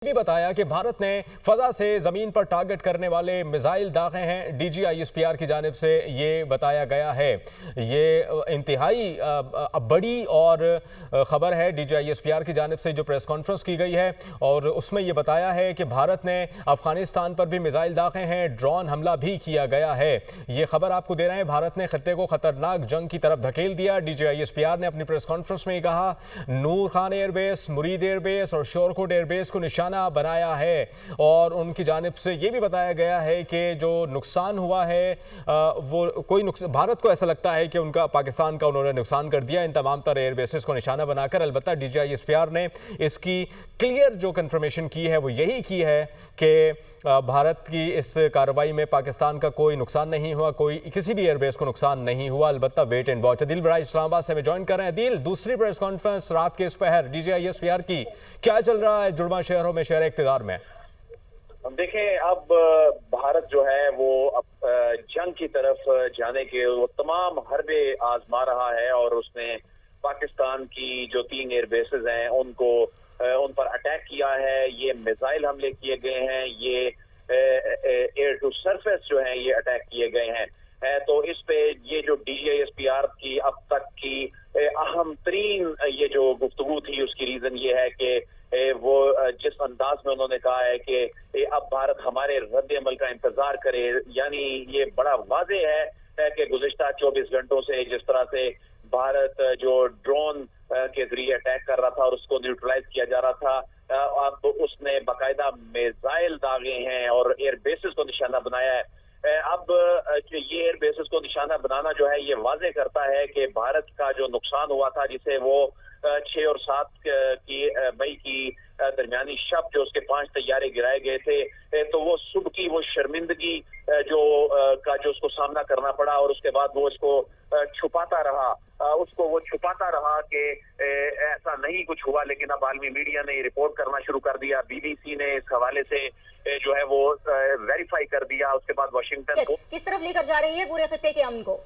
भी बताया कि भारत ने फजा से जमीन पर टारगेट करने वाले मिसाइल दागे हैं। DGISPR की जानिब से ये बताया गया है। ये इंतहाई बड़ी और ख़बर है। DGISPR की जानिब से जो प्रेस कॉन्फ्रेंस की गई है और उसमें ये बताया है कि भारत ने अफगानिस्तान पर भी मिसाइल दागे हैं, ड्रोन हमला भी किया गया है। ये खबर आपको दे रहे हैं। भारत ने खत्ते को खतरनाक जंग की तरफ धकेल दिया। DGISPR ने अपनी प्रेस कॉन्फ्रेंस में कहा, नूर खान एयरबेस, मुरीद एयरबेस और शोरकोट एयरबेस को निशाना बनाया है। और उनकी जानिब से यह भी बताया गया है कि जो नुकसान हुआ है वो कोई भारत को ऐसा लगता है कि उनका पाकिस्तान का उन्होंने नुकसान कर दिया इन तमाम तरह एयरबेसेस को निशाना बनाकर। अलबत्ता DGISPR ने इसकी क्लियर जो कंफर्मेशन की है वो यही की है कि भारत की इस कार्रवाई में पाकिस्तान का कोई नुकसान नहीं हुआ, कोई किसी भी एयरबेस को नुकसान नहीं हुआ। अलबत्ता wait and watch. Adeel Warraich Islamabad से हमें ज्वाइन कर रहे हैं। अदील, दूसरी प्रेस कॉन्फ्रेंस रात के इस पहर DGISPR की, क्या चल रहा है जुड़वा शहरों में, शहर इक़्तिदार में? देखें, अब भारत जो है वो अब जंग की तरफ जाने के वो तमाम हरबे आजमा रहा है और उसने पाकिस्तान की जो 3 एयरबेसेस हैं उन पर अटैक किया है। ये मिसाइल हमले किए गए हैं, ये एयर टू सरफेस जो है ये अटैक किए गए हैं। तो इस पे ये जो DGISPR की अब तक की अहम तरीन ये जो गुफ्तगू थी उसकी रीजन ये है कि वो जिस अंदाज में उन्होंने कहा है कि अब भारत हमारे रद्द अमल का इंतजार करे, यानी ये बड़ा वाज़ेह है कि गुज़िश्ता 24 घंटों से जिस तरह से भारत जो ड्रोन के जरिए अटैक कर रहा था और उसको न्यूट्रलाइज किया जा रहा था, अब उसने बाकायदा मिसाइल दागे हैं और एयरबेसेस को निशाना बनाया है। अब ये एयरबेसेस को निशाना बनाना जो है ये वाज़ेह करता है कि भारत का जो नुकसान हुआ था, जिसे वो 6 और 7 की मई की दरमियानी शब जो उसके 5 तैयारे गिराए गए थे, तो वो सुबह की वो शर्मिंदगी जो उसको सामना करना पड़ा और उसके बाद वो इसको छुपाता रहा कि ऐसा नहीं कुछ हुआ। लेकिन अब आलमी मीडिया ने रिपोर्ट करना शुरू कर दिया। BBC ने इस हवाले से जो है वो वेरीफाई कर दिया। उसके बाद वाशिंगटन को किस तरफ लेकर जा रही है पूरे खत्ते के अमन को?